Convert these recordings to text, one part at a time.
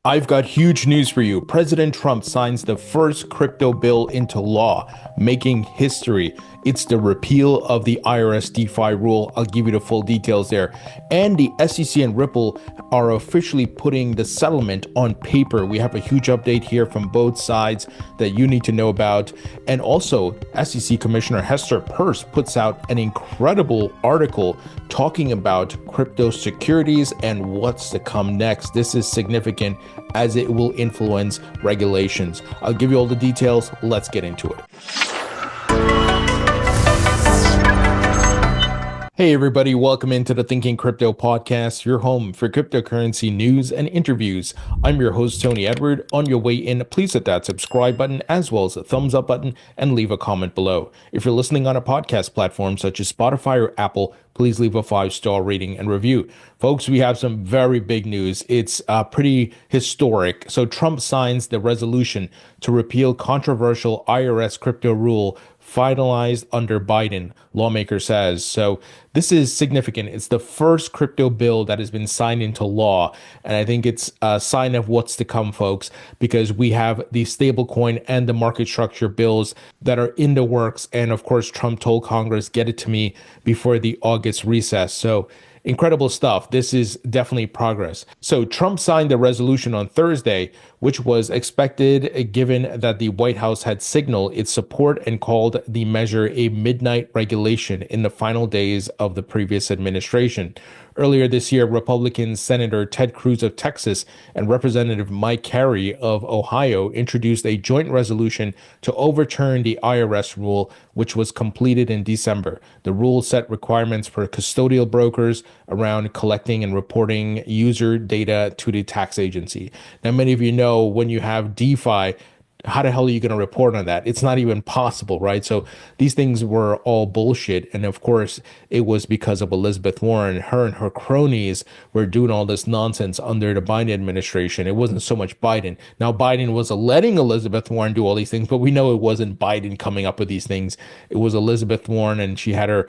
I've got huge news for you. President Trump signs the first crypto bill into law, making history. It's the repeal of the IRS DeFi rule. I'll give you the full details there. And the SEC and Ripple are officially putting the settlement on paper. We have a huge update here from both sides that you need to know about. And also, SEC Commissioner Hester Peirce puts out an incredible article talking about crypto securities and what's to come next. This is significant as it will influence regulations. I'll give you all the details. Let's get into it. Hey everybody, welcome into the Thinking Crypto podcast, your home for cryptocurrency news and interviews. I'm your host, Tony Edward. On your way in, please hit that subscribe button as well as the thumbs up button and leave a comment below. If you're listening on a podcast platform such as Spotify or Apple, please leave a 5-star rating and review. Folks, we have some very big news. It's pretty historic. So Trump signs the resolution to repeal controversial IRS crypto rule finalized under Biden, lawmaker says. So this is significant. It's the first crypto bill that has been signed into law. And I think it's a sign of what's to come, folks, because we have the stablecoin and the market structure bills that are in the works. And of course, Trump told Congress, get it to me before the August recess. So incredible stuff. This is definitely progress. So Trump signed the resolution on Thursday, which was expected given that the White House had signaled its support and called the measure a midnight regulation in the final days of the previous administration. Earlier this year, Republican Senator Ted Cruz of Texas and Representative Mike Carey of Ohio introduced a joint resolution to overturn the IRS rule, which was completed in December. The rule set requirements for custodial brokers around collecting and reporting user data to the tax agency. Now, many of you know when you have DeFi, how the hell are you going to report on that? It's not even possible, right? So these things were all bullshit. And of course, it was because of Elizabeth Warren. Her and her cronies were doing all this nonsense under the Biden administration. It wasn't so much Biden. Now, Biden was letting Elizabeth Warren do all these things, but we know it wasn't Biden coming up with these things. It was Elizabeth Warren, and she had her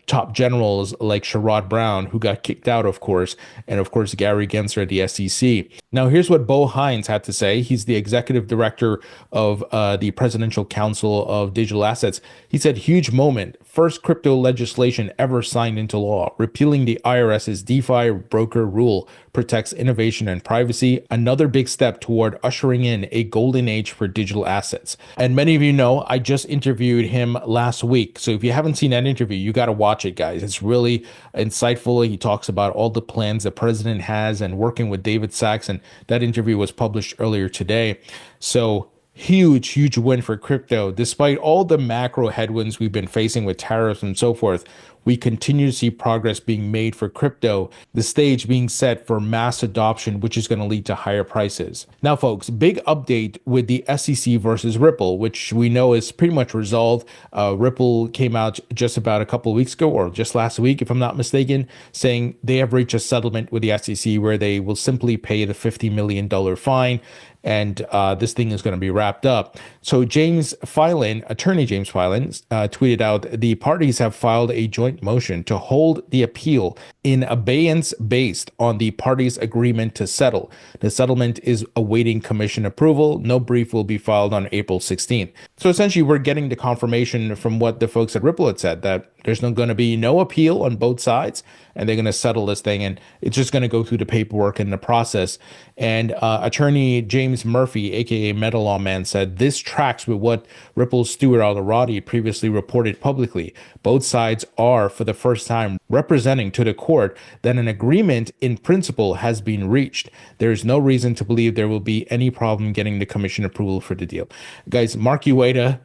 top generals like Sherrod Brown, who got kicked out, of course, and of course, Gary Gensler at the SEC. Now, here's what Bo Hines had to say. He's the executive director of the Presidential Council of Digital Assets. He said, huge moment, first crypto legislation ever signed into law, repealing the IRS's DeFi broker rule, protects innovation and privacy, another big step toward ushering in a golden age for digital assets. And many of you know, I just interviewed him last week. So if you haven't seen that interview, you got to watch it, guys. It's really insightful. He talks about all the plans the president has and working with David Sachs. And that interview was published earlier today. So huge win for crypto. Despite all the macro headwinds we've been facing with tariffs and so forth, we continue to see progress being made for crypto, the stage being set for mass adoption, which is going to lead to higher prices. Now, folks, big update with the SEC versus Ripple, which we know is pretty much resolved. Ripple came out just about a couple of weeks ago, or just last week, if I'm not mistaken, saying they have reached a settlement with the SEC where they will simply pay the $50 million fine. And this thing is going to be wrapped up. So attorney James Filan, tweeted out, the parties have filed a joint motion to hold the appeal in abeyance based on the parties' agreement to settle. The settlement is awaiting commission approval. No brief will be filed on April 16th. So essentially, we're getting the confirmation from what the folks at Ripple had said, that there's going to be no appeal on both sides, and they're going to settle this thing, and it's just going to go through the paperwork and the process. And attorney James Murphy, aka Metal Lawman, said this tracks with what Ripple's Stuart Alderati previously reported publicly. Both sides are, for the first time, representing to the court that an agreement in principle has been reached. There is no reason to believe there will be any problem getting the commission approval for the deal. Guys, Mark Ueda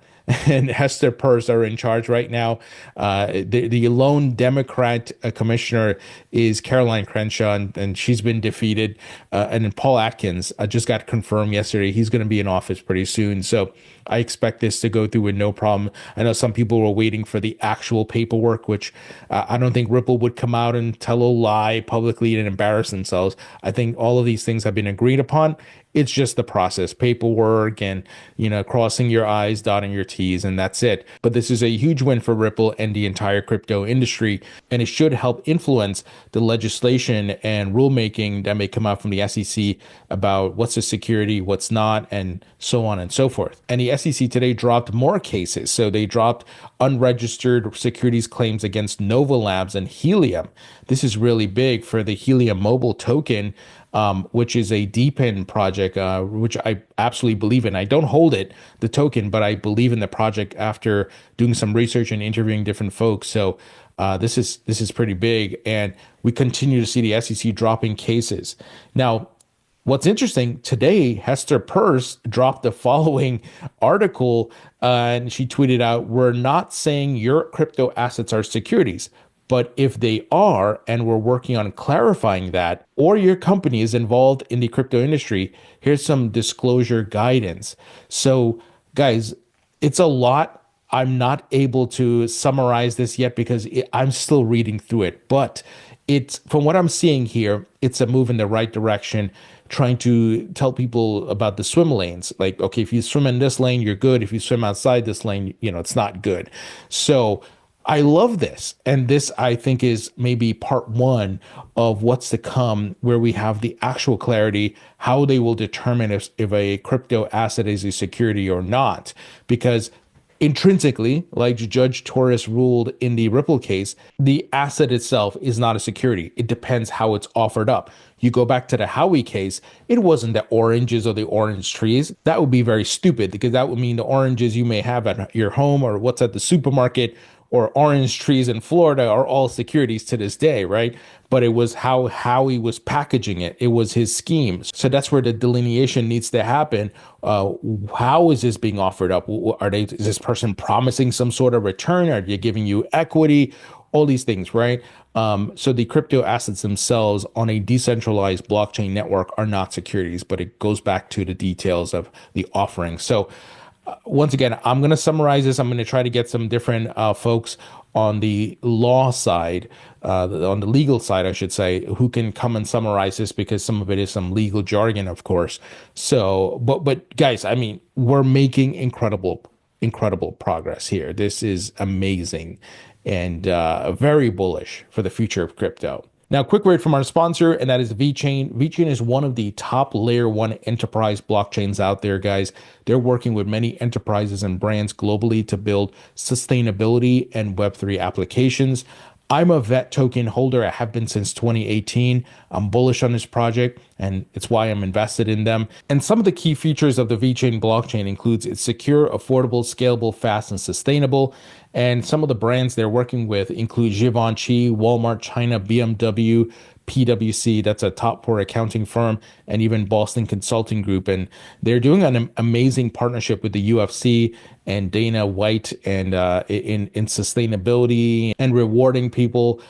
and Hester Peirce are in charge right now. The lone Democrat commissioner is Caroline Crenshaw, and she's been defeated. And then Paul Atkins just got confirmed yesterday. He's going to be in office pretty soon. So I expect this to go through with no problem. I know some people were waiting for the actual paperwork, which I don't think Ripple would come out and tell a lie publicly and embarrass themselves. I think all of these things have been agreed upon. It's just the process, paperwork, and crossing your I's, dotting your T's, and that's it. But this is a huge win for Ripple and the entire crypto industry, and it should help influence the legislation and rulemaking that may come out from the SEC about what's a security, what's not, and so on and so forth. And the SEC today dropped more cases. So they dropped unregistered securities claims against Nova Labs and Helium. This is really big for the Helium mobile token, which is a DePIN project, which I absolutely believe in. I don't hold it, the token, but I believe in the project after doing some research and interviewing different folks. So this is pretty big, and we continue to see the SEC dropping cases. Now, what's interesting, today, Hester Peirce dropped the following article, and she tweeted out, "We're not saying your crypto assets are securities, but if they are, and we're working on clarifying that, or your company is involved in the crypto industry, here's some disclosure guidance." So, guys, it's a lot. I'm not able to summarize this yet because I'm still reading through it, but it's, from what I'm seeing here, it's a move in the right direction, trying to tell people about the swim lanes. Like, okay, if you swim in this lane, you're good. If you swim outside this lane, it's not good. So I love this. And this, I think, is maybe part one of what's to come, where we have the actual clarity, how they will determine if a crypto asset is a security or not. Because intrinsically, like Judge Torres ruled in the Ripple case, the asset itself is not a security. It depends how it's offered up. You go back to the Howey case, it wasn't the oranges or the orange trees. That would be very stupid, because that would mean the oranges you may have at your home or what's at the supermarket or orange trees in Florida are all securities to this day, right? But it was how Howey was packaging it. It was his schemes. So that's where the delineation needs to happen. How is this being offered up? Is this person promising some sort of return? Are they giving you equity? All these things, right? So the crypto assets themselves on a decentralized blockchain network are not securities, but it goes back to the details of the offering. So once again, I'm going to summarize this. I'm going to try to get some different folks on the law side, on the legal side, I should say, who can come and summarize this, because some of it is some legal jargon, of course. So, but guys, I mean, we're making incredible progress here. This is amazing and very bullish for the future of crypto. Now, quick word from our sponsor, and that is VeChain. VeChain is one of the top layer one enterprise blockchains out there, guys. They're working with many enterprises and brands globally to build sustainability and Web3 applications. I'm a VET token holder. I have been since 2018. I'm bullish on this project, and it's why I'm invested in them. And some of the key features of the VeChain blockchain includes it's secure, affordable, scalable, fast, and sustainable. And some of the brands they're working with include Givenchy, Walmart China, BMW, PwC, that's a top 4 accounting firm, and even Boston Consulting Group. And they're doing an amazing partnership with the UFC and Dana White, and in sustainability and rewarding people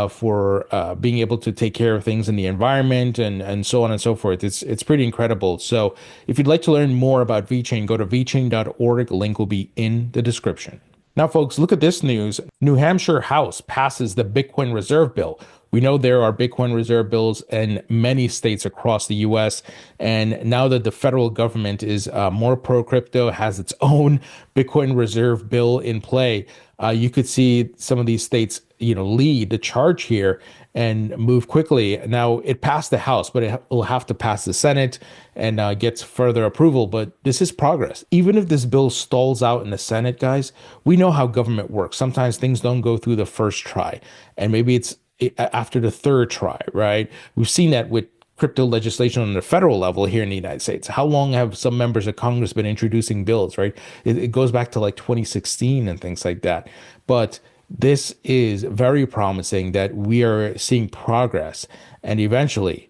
for being able to take care of things in the environment, and so on and so forth. It's pretty incredible. So if you'd like to learn more about VeChain, go to vechain.org. Link will be in the description. Now, folks, look at this news. New Hampshire House passes the Bitcoin Reserve Bill. We know there are Bitcoin reserve bills in many states across the US. And now that the federal government is more pro-crypto, has its own Bitcoin reserve bill in play, you could see some of these states, lead the charge here and move quickly. Now, it passed the House, but it will have to pass the Senate and gets further approval. But this is progress. Even if this bill stalls out in the Senate, guys, we know how government works. Sometimes things don't go through the first try, and maybe it's after the third try, right? We've seen that with crypto legislation on the federal level here in the United States. How long have some members of Congress been introducing bills, right? It goes back to like 2016 and things like that. But this is very promising that we are seeing progress, and eventually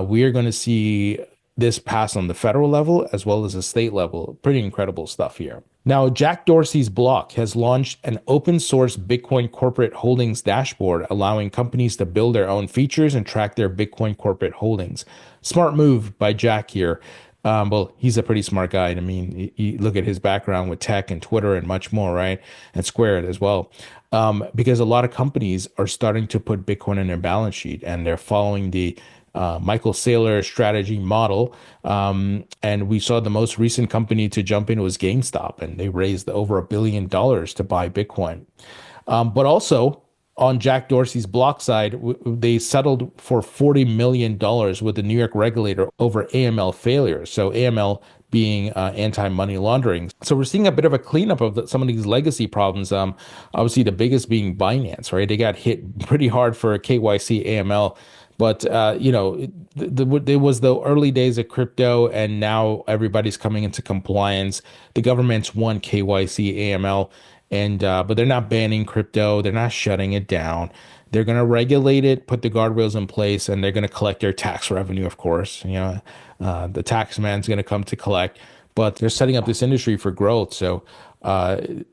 we are going to see this pass on the federal level as well as the state level. Pretty incredible stuff here. Now, Jack Dorsey's block has launched an open source Bitcoin corporate holdings dashboard, allowing companies to build their own features and track their Bitcoin corporate holdings. Smart move by Jack here. Well, he's a pretty smart guy. I mean, you look at his background with tech and Twitter and much more, right? And Squared as well. Because a lot of companies are starting to put Bitcoin in their balance sheet, and they're following the Michael Saylor strategy model. And we saw the most recent company to jump in was GameStop, and they raised over $1 billion to buy Bitcoin. But also on Jack Dorsey's block side, they settled for $40 million with the New York regulator over AML failure. So AML being anti-money laundering. So we're seeing a bit of a cleanup of some of these legacy problems. Obviously, the biggest being Binance, right? They got hit pretty hard for KYC AML. But, it was the early days of crypto, and now everybody's coming into compliance. The government's won KYC AML, but they're not banning crypto. They're not shutting it down. They're going to regulate it, put the guardrails in place, and they're going to collect their tax revenue, of course. The tax man's going to come to collect, but they're setting up this industry for growth. So,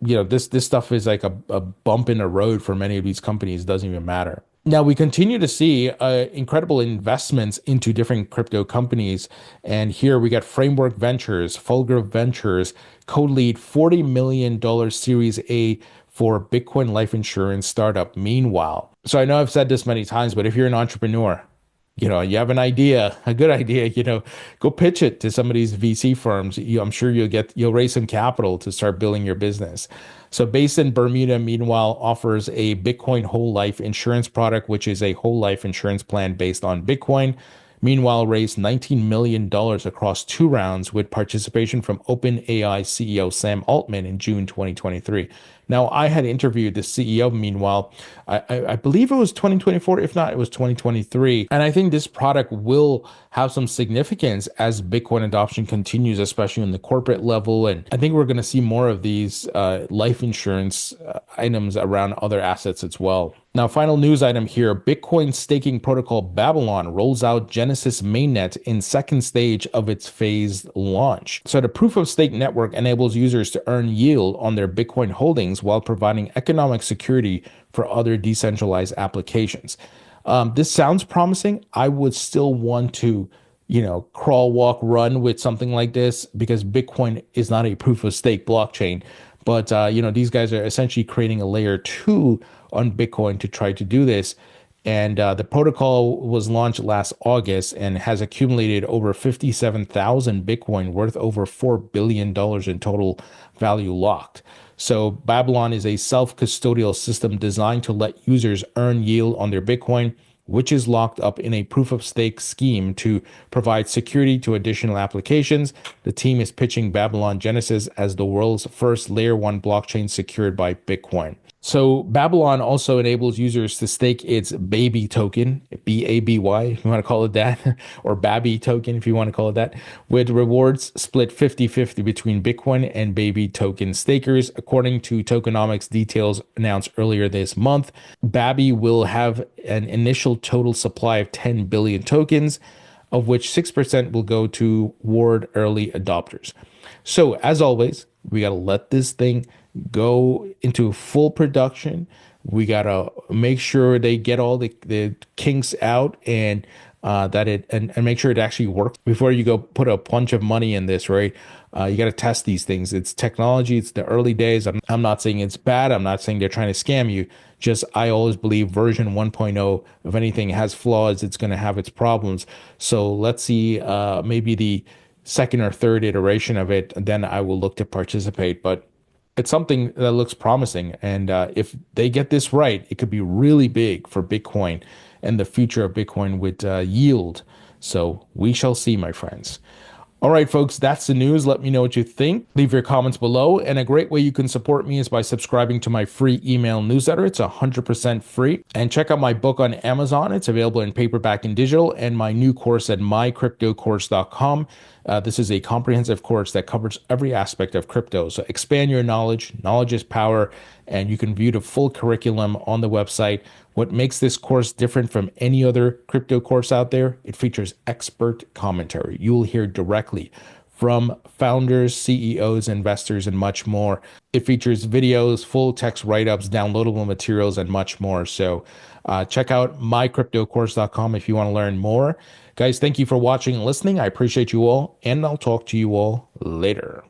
this stuff is like a bump in the road for many of these companies. It doesn't even matter. Now, we continue to see incredible investments into different crypto companies. And here we got Framework Ventures, Fulgur Ventures, co-lead $40 million Series A for Bitcoin life insurance startup. Meanwhile, so I know I've said this many times, but if you're an entrepreneur, you have an idea, a good idea, go pitch it to some of these VC firms. I'm sure you'll raise some capital to start building your business. So based in Bermuda, meanwhile, offers a Bitcoin whole life insurance product, which is a whole life insurance plan based on Bitcoin. Meanwhile, raised $19 million across 2 rounds with participation from OpenAI CEO Sam Altman in June 2023. Now, I had interviewed the CEO, meanwhile, I believe it was 2024. If not, it was 2023. And I think this product will have some significance as Bitcoin adoption continues, especially in the corporate level. And I think we're going to see more of these life insurance items around other assets as well. Now, final news item here, Bitcoin staking protocol Babylon rolls out Genesis mainnet in second stage of its phased launch. So the proof of stake network enables users to earn yield on their Bitcoin holdings while providing economic security for other decentralized applications. This sounds promising. I would still want to, crawl, walk, run with something like this because Bitcoin is not a proof of stake blockchain. But, these guys are essentially creating a layer 2 on Bitcoin to try to do this. And the protocol was launched last August and has accumulated over 57,000 Bitcoin worth over $4 billion in total value locked. So Babylon is a self-custodial system designed to let users earn yield on their Bitcoin, which is locked up in a proof-of-stake scheme to provide security to additional applications. The team is pitching Babylon Genesis as the world's first Layer 1 blockchain secured by Bitcoin. So Babylon also enables users to stake its baby token, BABY, if you want to call it that, or Babby token, if you want to call it that, with rewards split 50-50 between Bitcoin and baby token stakers. According to tokenomics details announced earlier this month, Babby will have an initial total supply of 10 billion tokens, of which 6% will go toward early adopters. So as always, we got to let this thing go into full production. We got to make sure they get all the kinks out and and make sure it actually works before you go put a bunch of money in this, right? You got to test these things. It's technology. It's the early days. I'm not saying it's bad. I'm not saying they're trying to scam you. Just I always believe version 1.0, if anything has flaws, it's going to have its problems. So let's see maybe the second or third iteration of it, then I will look to participate. But it's something that looks promising. And if they get this right, it could be really big for Bitcoin and the future of Bitcoin with yield. So we shall see, my friends. All right, folks, that's the news. Let me know what you think. Leave your comments below. And a great way you can support me is by subscribing to my free email newsletter. It's 100% free. And check out my book on Amazon. It's available in paperback and digital, and my new course at mycryptocourse.com. This is a comprehensive course that covers every aspect of crypto. So expand your knowledge. Knowledge is power. And you can view the full curriculum on the website. What makes this course different from any other crypto course out there? It features expert commentary. You will hear directly from founders, CEOs, investors, and much more. It features videos, full text write-ups, downloadable materials, and much more. So check out mycryptocourse.com if you want to learn more. Guys, thank you for watching and listening. I appreciate you all, and I'll talk to you all later.